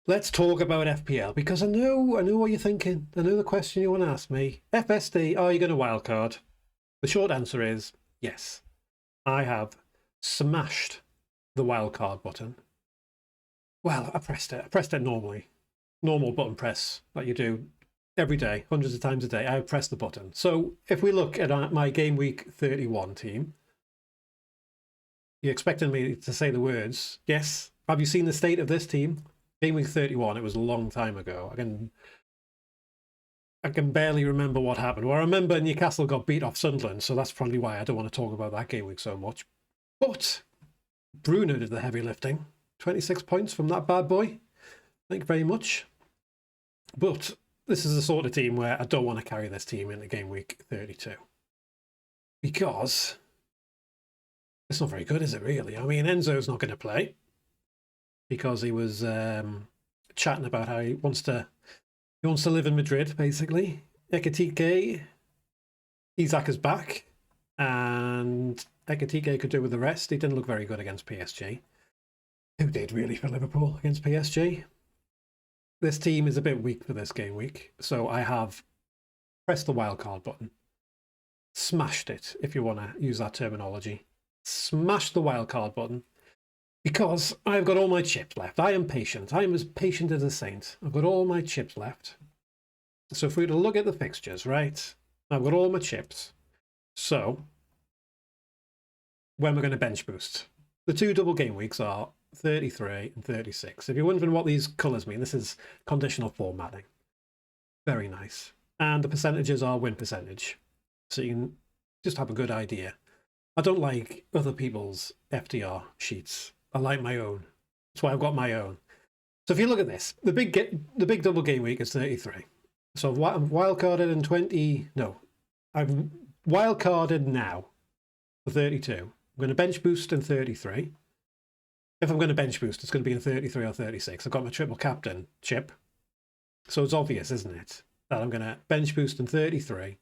Let's talk about FPL because I know what you're thinking. I know the question you want to ask me. FSD, are you going to wildcard? The short answer is yes. I have smashed the wildcard button. Well, I pressed it. I pressed it normally. Normal button press that you do every day, hundreds of times a day. I have pressed the button. So if we look at my game week 31 team, you're expecting me to say the words. Yes. Have you seen the state of this team? Game week 31, it was a long time ago. I can barely remember what happened. Well, I remember Newcastle got beat off Sunderland, so that's probably why I don't want to talk about that game week so much. But Bruno did the heavy lifting. 26 points from that bad boy. Thank you very much. But this is the sort of team where I don't want to carry this team into game week 32. Because it's not very good, is it really? I mean, Enzo's not going to play because he was chatting about how he wants to live in Madrid, basically. Ekatike, Isak is back, and Ekatike could do with the rest. He didn't look very good against PSG. Who did really for Liverpool against PSG? This team is a bit weak for this game week, so I have pressed the wildcard button. Smashed it, if you want to use that terminology. Smashed the wildcard button. Because I've got all my chips left. I am patient. I am as patient as a saint. I've got all my chips left. So if we were to look at the fixtures, right? I've got all my chips. So, when we're going to bench boost? The two double game weeks are 33 and 36. If you're wondering what these colours mean, this is conditional formatting. Very nice. And the percentages are win percentage. So you can just have a good idea. I don't like other people's FDR sheets. I like my own. That's why I've got my own. So if you look at this, the big double game week is 33. So I'm wildcarded in 20. No, I've wildcarded now for 32. I'm going to bench boost in 33. If I'm going to bench boost, it's going to be in 33 or 36. I've got my triple captain chip. So it's obvious, isn't it, that I'm going to bench boost in 33.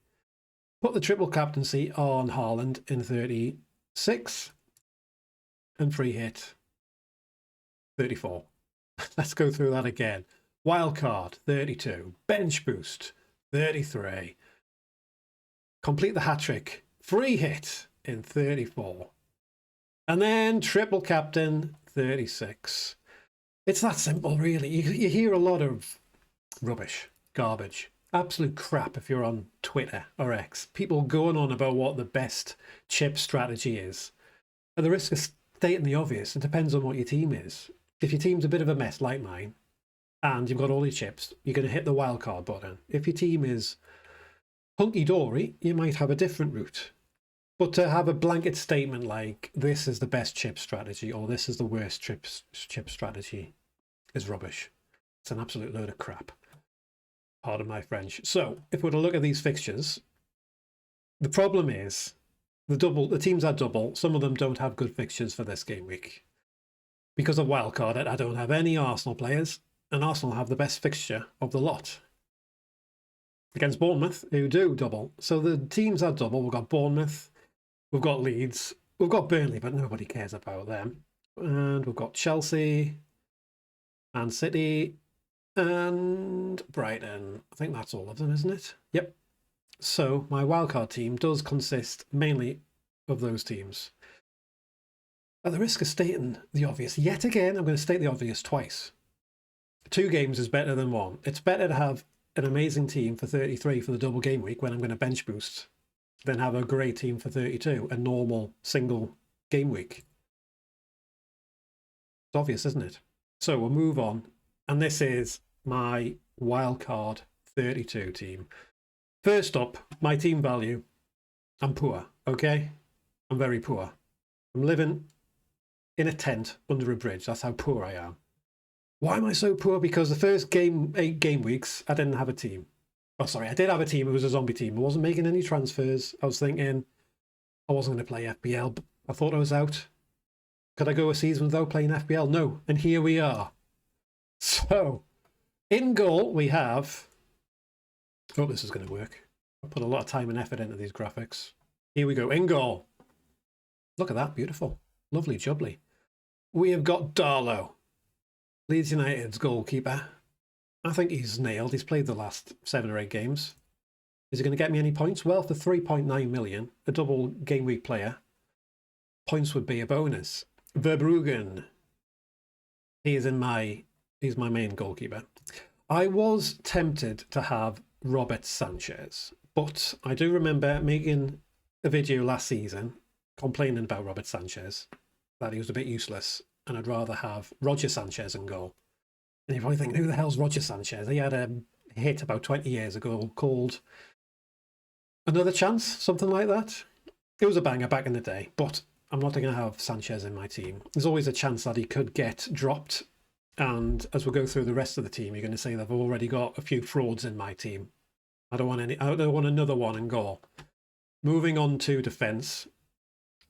Put the triple captaincy on Haaland in 36. And free hit 34. Let's go through that again. Wildcard 32. Bench boost 33. Complete the hat trick. Free hit in 34. And then triple captain 36. It's that simple, really. You hear a lot of rubbish, garbage, absolute crap if you're on Twitter or X. People going on about what the best chip strategy is. At the risk of stating the obvious, it depends on what your team is. If your team's a bit of a mess like mine, and you've got all your chips, you're going to hit the wildcard button. If your team is hunky-dory, you might have a different route. But to have a blanket statement like, this is the best chip strategy, or this is the worst chip strategy, is rubbish. It's an absolute load of crap. Pardon my French. So, if we were to look at these fixtures, the problem is, the teams are double. Some of them don't have good fixtures for this game week. Because of wildcard, I don't have any Arsenal players, and Arsenal have the best fixture of the lot. Against Bournemouth, who do double. So the teams are double. We've got Bournemouth, we've got Leeds, we've got Burnley, but nobody cares about them. And we've got Chelsea, and City, and Brighton. I think that's all of them, isn't it? Yep. So my wildcard team does consist mainly of those teams. At the risk of stating the obvious, yet again, I'm going to state the obvious twice. 2 games is better than 1. It's better to have an amazing team for 33 for the double game week when I'm going to bench boost than have a great team for 32, a normal single game week. It's obvious, isn't it? So we'll move on. And this is my wildcard 32 team. First up, my team value. I'm poor, okay? I'm very poor. I'm living in a tent under a bridge. That's how poor I am. Why am I so poor? Because the first 8 game weeks, I didn't have a team. Oh, sorry, I did have a team. It was a zombie team. I wasn't making any transfers. I was thinking I wasn't going to play FPL. But I thought I was out. Could I go a season without playing FPL? No. And here we are. So, in goal, we have... Oh, this is going to work. I put a lot of time and effort into these graphics. Here we go. In goal. Look at that. Beautiful. Lovely jubbly. We have got Darlow. Leeds United's goalkeeper. I think he's nailed. He's played the last 7 or 8 games. Is he going to get me any points? Well, for 3.9 million, a double game week player, points would be a bonus. Verbruggen. He's my main goalkeeper. I was tempted to have Robert Sanchez, but I do remember making a video last season complaining about Robert Sanchez, that he was a bit useless, and I'd rather have Roger Sanchez in goal. And you're probably thinking, who the hell's Roger Sanchez? He had a hit about 20 years ago called Another Chance, something like that. It was a banger back in the day, but I'm not going to have Sanchez in my team. There's always a chance that he could get dropped, and as we go through the rest of the team, you're going to say that I've already got a few frauds in my team. I don't want another one in goal. Moving on to defence.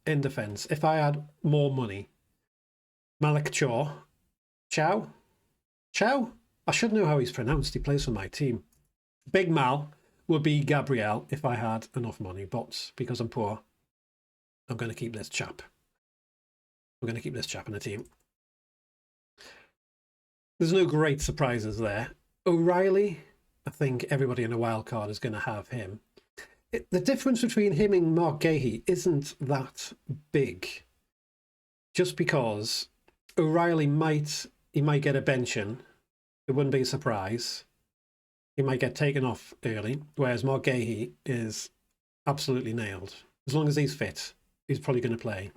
In defence, if I had more money, Malik Chow? I should know how he's pronounced. He plays for my team. Big Mal would be Gabriel if I had enough money, but because I'm poor, I'm going to keep this chap. I'm going to keep this chap in the team. There's no great surprises there. O'Reilly, I think everybody in a wild card is going to have him. The difference between him and Mark Gahey isn't that big. Just because O'Reilly might get a benching, it wouldn't be a surprise. He might get taken off early, whereas Mark Gahey is absolutely nailed. As long as he's fit, he's probably going to play.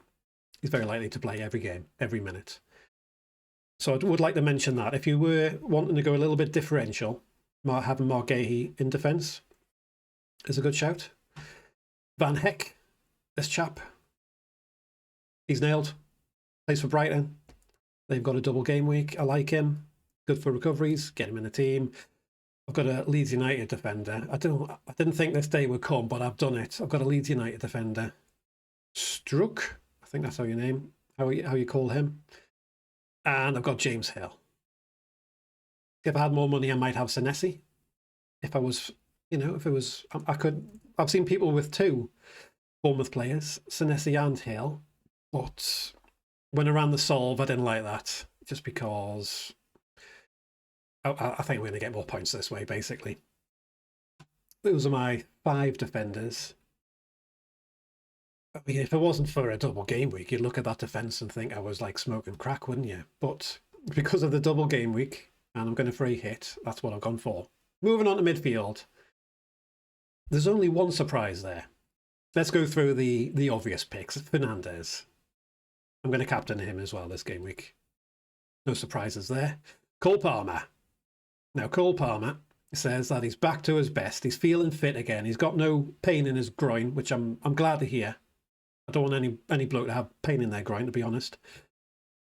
He's very likely to play every game, every minute. So I would like to mention that. If you were wanting to go a little bit differential, having Mark Gahey in defence is a good shout. Van Heck, this chap, he's nailed. Plays for Brighton. They've got a double game week. I like him. Good for recoveries. Get him in the team. I've got a Leeds United defender. I didn't think this day would come, but I've done it. I've got a Leeds United defender. Struck, I think that's how you call him. And I've got James Hill. If I had more money, I might have Senesi. I've seen people with 2 Bournemouth players, Senesi and Hill, but when I ran the solve, I didn't like that, just because I think we're going to get more points this way, basically. Those are my 5 defenders. I mean, if it wasn't for a double game week, you'd look at that defence and think I was like smoking crack, wouldn't you? But because of the double game week, and I'm going to free hit, that's what I've gone for. Moving on to midfield. There's only one surprise there. Let's go through the obvious picks. Fernandes. I'm going to captain him as well this game week. No surprises there. Cole Palmer. Now, Cole Palmer says that he's back to his best. He's feeling fit again. He's got no pain in his groin, which I'm glad to hear. I don't want any bloke to have pain in their groin, to be honest.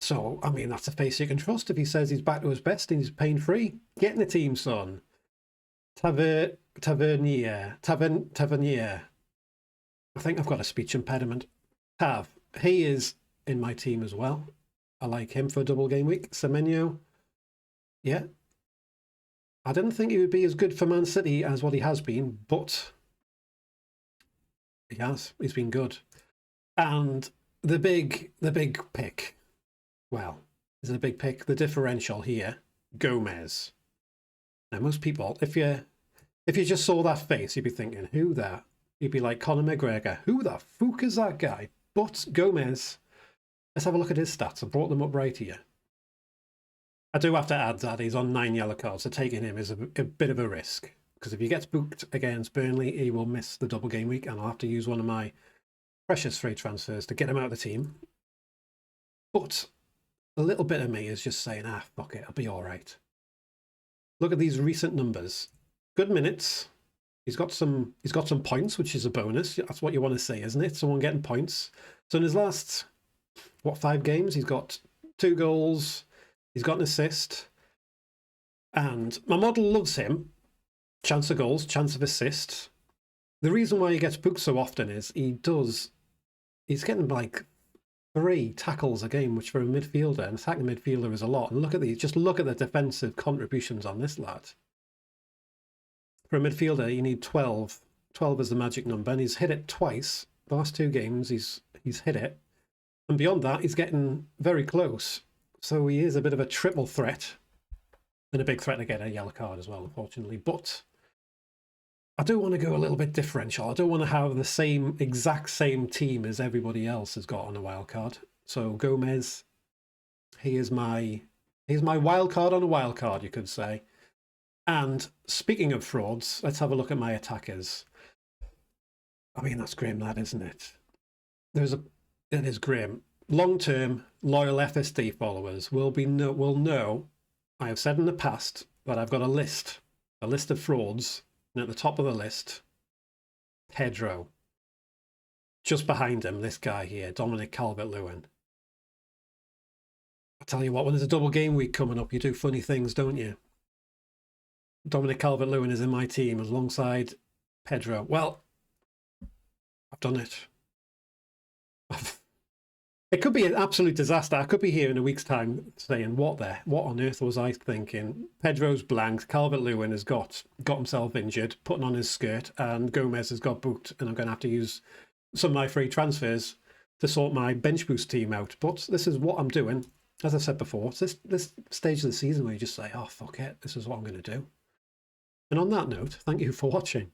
So, I mean, that's a face you can trust. If he says he's back to his best and he's pain-free, get in the team, son. Tavernier. I think I've got a speech impediment. He is in my team as well. I like him for a double game week. Semenyo. Yeah. I didn't think he would be as good for Man City as what he has been, but he has. He's been good. And the big pick. Well, is it a big pick? The differential here, Gomez. Now, most people, if you just saw that face, you'd be thinking, who that? You'd be like Conor McGregor. Who the fuck is that guy? But Gomez, let's have a look at his stats. I brought them up right here. I do have to add that he's on 9 yellow cards, so taking him is a bit of a risk. Because if he gets booked against Burnley, he will miss the double game week, and I'll have to use one of my precious free transfers to get him out of the team. But a little bit of me is just saying, fuck it, I'll be all right. Look at these recent numbers. Good minutes. He's got some points, which is a bonus. That's what you want to see, isn't it? Someone getting points. So in his last, 5 games, he's got 2 goals. He's got an assist. And my model loves him. Chance of goals, chance of assist. The reason why he gets booked so often is he's getting like 3 tackles a game, which for a midfielder, an attacking midfielder, is a lot. And look at these. Just look at the defensive contributions on this lad. For a midfielder, you need 12. 12 is the magic number, and he's hit it twice. The last 2 games, he's hit it. And beyond that, he's getting very close. So he is a bit of a triple threat. And a big threat to get a yellow card as well, unfortunately. But I do want to go a little bit differential. I don't want to have the exact same team as everybody else has got on a wild card. So Gomez, he's my wild card on a wild card, you could say. And speaking of frauds, let's have a look at my attackers. I mean, that's grim, that, isn't it? It is grim. Long-term, loyal FSD followers will know. I have said in the past that I've got a list of frauds, and at the top of the list, Pedro. Just behind him, this guy here, Dominic Calvert-Lewin. I tell you what, when there's a double game week coming up, you do funny things, don't you? Dominic Calvert-Lewin is in my team alongside Pedro. Well, I've done it. It could be an absolute disaster. I could be here in a week's time saying, what on earth was I thinking? Pedro's blanked, Calvert-Lewin has got himself injured, putting on his skirt, and Gomez has got booked, and I'm going to have to use some of my free transfers to sort my bench boost team out. But this is what I'm doing. As I said before, it's this stage of the season where you just say, oh, fuck it, this is what I'm going to do. And on that note, thank you for watching.